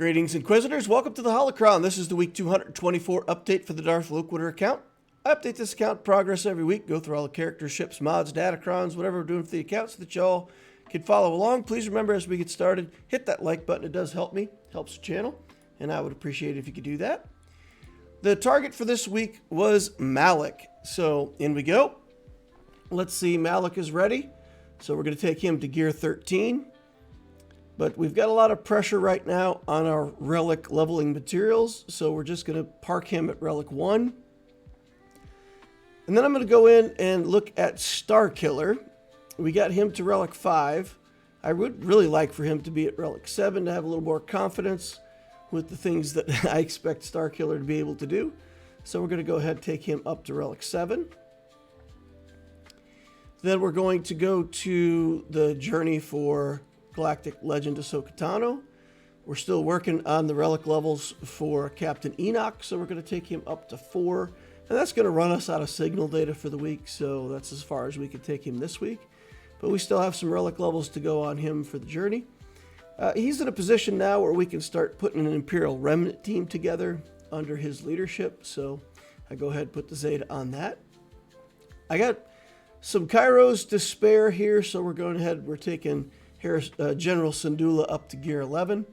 Greetings, Inquisitors. Welcome to the Holocron. This is the week 224 update for the Darth Loquitur account. I update this account progress every week, go through all the characters, ships, mods, Datacrons, whatever we're doing for the account so that y'all can follow along. Please remember as we get started, hit that like button. It does help me, helps the channel, and I would appreciate it if you could do that. The target for this week was Malak. So in we go. Let's see, Malak is ready. So we're going to take him to gear 13. But we've got a lot of pressure right now on our relic leveling materials, so we're just going to park him at relic 1. And then I'm going to go in and look at Starkiller. We got him to relic 5. I would really like for him to be at relic 7 to have a little more confidence with the things that I expect Starkiller to be able to do. So we're going to go ahead and take him up to relic 7. Then we're going to go to the journey for Galactic Legend Ahsoka Tano. We're still working on the relic levels for Captain Enoch, so we're going to take him up to 4. And that's going to run us out of signal data for the week, so that's as far as we can take him this week. But we still have some relic levels to go on him for the journey. He's in a position now where we can start putting an Imperial Remnant team together under his leadership, so I go ahead and put the Zeta on that. I got some Kairos to spare here, so we're going ahead, we're taking General Syndulla up to gear 11.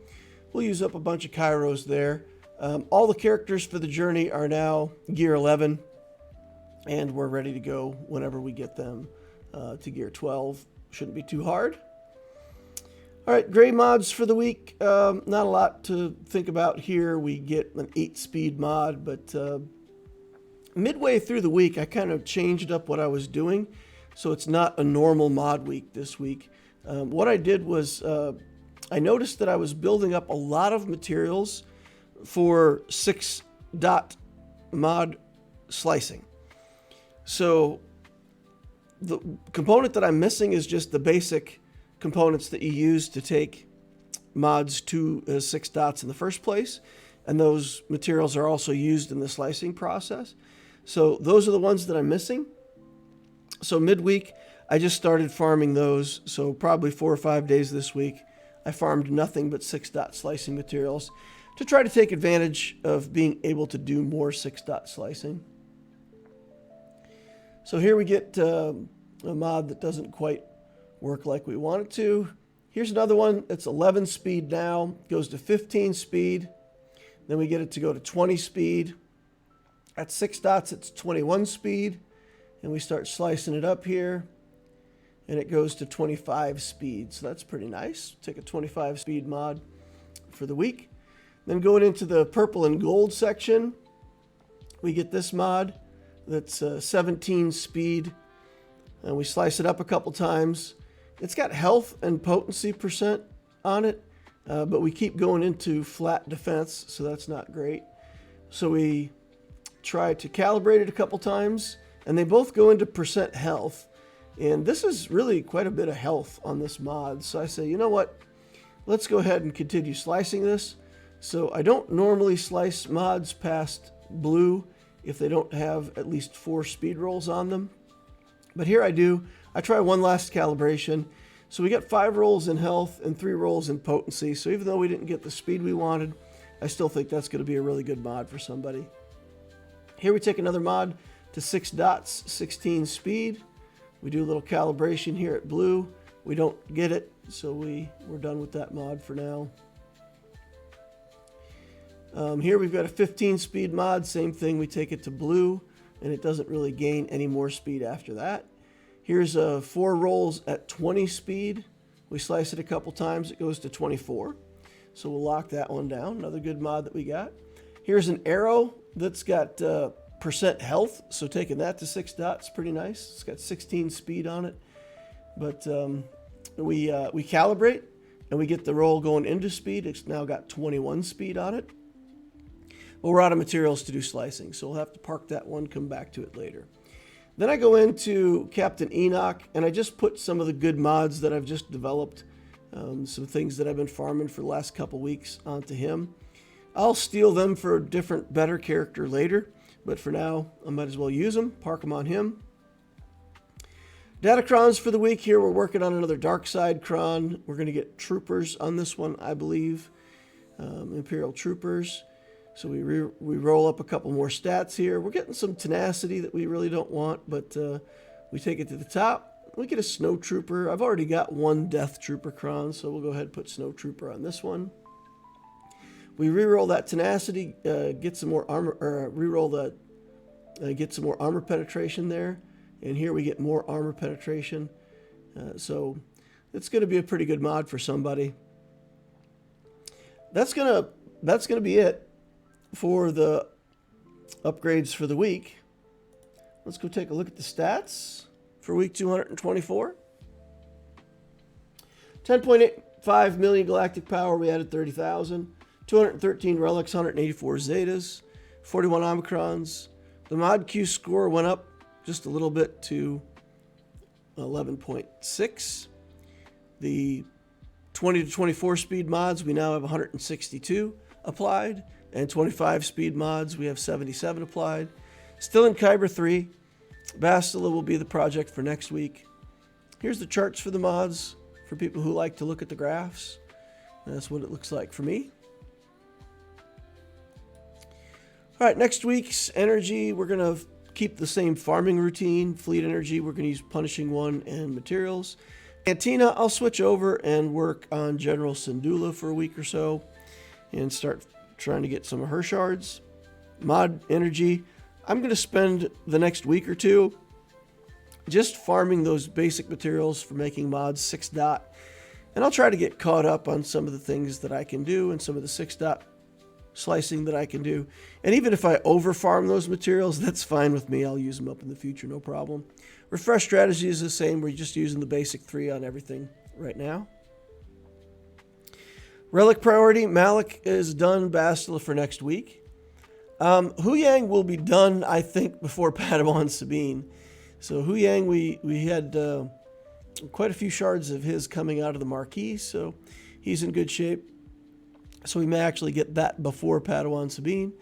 We'll use up a bunch of Kairos there. All the characters for the journey are now gear 11, and we're ready to go whenever we get them to gear 12. Shouldn't be too hard. All right, gray mods for the week. Not a lot to think about here. We get an 8-speed mod, but midway through the week, I kind of changed up what I was doing, so it's not a normal mod week this week. What I did was I noticed that I was building up a lot of materials for 6-dot mod slicing. So the component that I'm missing is just the basic components that you use to take mods to 6 dots in the first place. And those materials are also used in the slicing process. So those are the ones that I'm missing. So midweek, I just started farming those, so probably 4 or 5 days this week. I farmed nothing but 6-dot slicing materials to try to take advantage of being able to do more 6-dot slicing. So here we get a mod that doesn't quite work like we want it to. Here's another one that's 11 speed now, goes to 15 speed. Then we get it to go to 20 speed. At 6 dots, it's 21 speed. And we start slicing it up here. And it goes to 25 speed, so that's pretty nice. Take a 25 speed mod for the week. Then going into the purple and gold section, we get this mod that's 17 speed, and we slice it up a couple times. It's got health and potency percent on it, but we keep going into flat defense, so that's not great. So we try to calibrate it a couple times, and they both go into percent health. And this is really quite a bit of health on this mod. So I say, you know what? Let's go ahead and continue slicing this. So I don't normally slice mods past blue if they don't have at least 4 speed rolls on them. But here I do. I try one last calibration. So we got 5 rolls in health and 3 rolls in potency. So even though we didn't get the speed we wanted, I still think that's going to be a really good mod for somebody. Here we take another mod to 6 dots, 16 speed. We do a little calibration here at blue. We don't get it, so we're done with that mod for now. Here we've got a 15 speed mod, same thing, we take it to blue, and it doesn't really gain any more speed after that. Here's 4 rolls at 20 speed. We slice it a couple times, it goes to 24. So we'll lock that one down, another good mod that we got. Here's an arrow that's got percent health, so taking that to 6 dots, pretty nice. It's got 16 speed on it, but we calibrate and we get the roll going into speed. It's now got 21 speed on it, but we're out of materials to do slicing, so we'll have to park that one, come back to it later. Then I go into Captain Enoch, and I just put some of the good mods that I've just developed, some things that I've been farming for the last couple weeks onto him. I'll steal them for a different, better character later. But for now, I might as well use them, park them on him. Datacrons for the week here. We're working on another dark side cron. We're going to get troopers on this one, I believe. Imperial Troopers. So we roll up a couple more stats here. We're getting some tenacity that we really don't want, but we take it to the top. We get a Snow Trooper. I've already got one Death Trooper Cron, so we'll go ahead and put Snow Trooper on this one. We reroll that tenacity, get some more armor, or reroll that, get some more armor penetration there. And here we get more armor penetration. So it's going to be a pretty good mod for somebody. That's gonna be it for the upgrades for the week. Let's go take a look at the stats for week 224. 10.85 million galactic power. We added 30,000. 213 relics, 184 zetas, 41 omicrons. The mod Q score went up just a little bit to 11.6. The 20 to 24 speed mods, we now have 162 applied, and 25 speed mods, we have 77 applied. Still in Kyber 3. Bastila will be the project for next week. Here's the charts for the mods for people who like to look at the graphs. That's what it looks like for me. All right, next week's energy, we're going to keep the same farming routine. Fleet energy, we're going to use Punishing One and materials. Cantina, I'll switch over and work on General Syndulla for a week or so and start trying to get some of her shards. Mod energy, I'm going to spend the next week or two just farming those basic materials for making mods 6 dot. And I'll try to get caught up on some of the things that I can do and some of the 6 dot slicing that I can do. And even if I over farm those materials, that's fine with me. I'll use them up in the future, no problem. Refresh strategy is the same. We're just using the basic 3 on everything right now. Relic priority, Malak is done. Bastila for next week. Huyang will be done, I think, before Padawan Sabine. So Huyang, we had quite a few shards of his coming out of the Marquee, so he's in good shape. So we may actually get that before Padawan Sabine.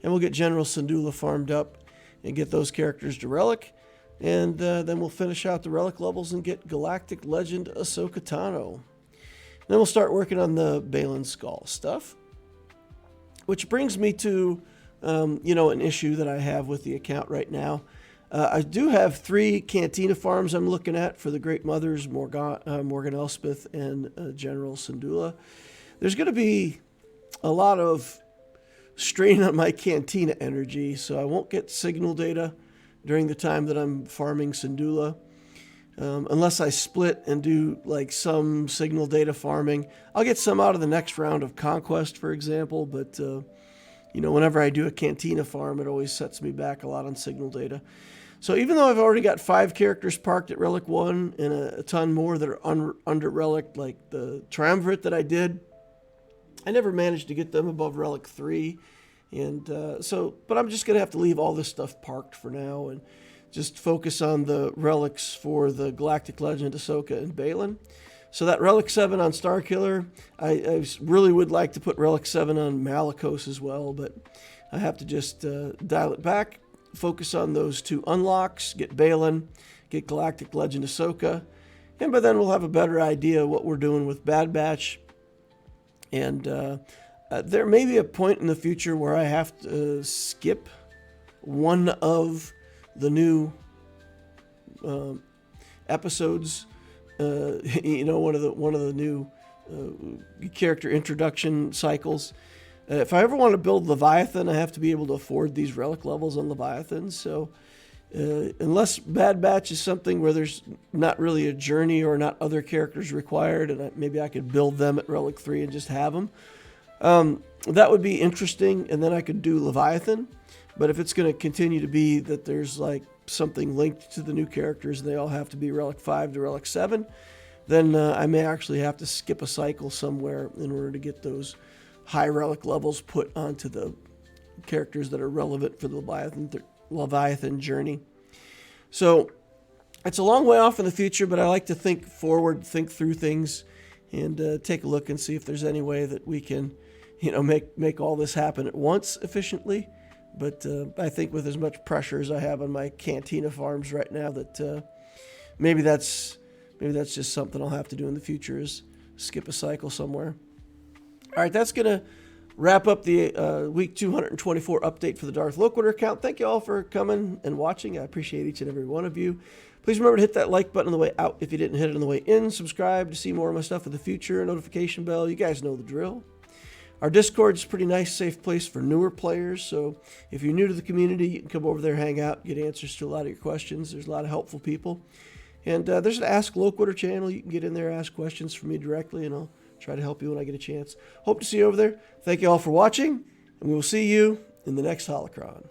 And we'll get General Syndulla farmed up and get those characters to Relic. And then we'll finish out the Relic levels and get Galactic Legend Ahsoka Tano. Then we'll start working on the Baylan Skull stuff. Which brings me to, an issue that I have with the account right now. I do have 3 Cantina farms I'm looking at for the Great Mothers, Morgan Elspeth, and General Syndulla. There's going to be a lot of strain on my Cantina energy, so I won't get signal data during the time that I'm farming Syndulla, unless I split and do like some signal data farming. I'll get some out of the next round of Conquest, for example, but whenever I do a Cantina farm, it always sets me back a lot on signal data. So even though I've already got 5 characters parked at Relic 1 and a ton more that are under Relic, like the Triumvirate that I did, I never managed to get them above Relic 3. And but I'm just going to have to leave all this stuff parked for now and just focus on the relics for the Galactic Legend Ahsoka and Baylan. So that Relic 7 on Starkiller, I really would like to put Relic 7 on Malicos as well, but I have to just dial it back, focus on those 2 unlocks, get Baylan, get Galactic Legend Ahsoka, and by then we'll have a better idea what we're doing with Bad Batch. And there may be a point in the future where I have to skip one of the new episodes. One of the new character introduction cycles. If I ever want to build Leviathan, I have to be able to afford these relic levels on Leviathan. So unless Bad Batch is something where there's not really a journey or not other characters required, and maybe I could build them at Relic 3 and just have them, that would be interesting, and then I could do Leviathan. But if it's going to continue to be that there's like something linked to the new characters and they all have to be Relic 5 to Relic 7, then I may actually have to skip a cycle somewhere in order to get those high relic levels put onto the characters that are relevant for the Leviathan journey. So it's a long way off in the future, but I like to think forward, think through things, and take a look and see if there's any way that we can, make all this happen at once efficiently. But I think with as much pressure as I have on my Cantina farms right now, that maybe that's just something I'll have to do in the future, is skip a cycle somewhere. All right, that's going to wrap up the week 224 update for the Darth Loquitur account. Thank you all for coming and watching. I appreciate each and every one of you. Please remember to hit that like button on the way out if you didn't hit it on the way in. Subscribe to see more of my stuff in the future. Notification bell. You guys know the drill. Our Discord's a pretty nice, safe place for newer players. So if you're new to the community, you can come over there, hang out, get answers to a lot of your questions. There's a lot of helpful people. And there's an Ask Loquitur channel. You can get in there, ask questions for me directly, and I'll try to help you when I get a chance. Hope to see you over there. Thank you all for watching, and we will see you in the next Holocron.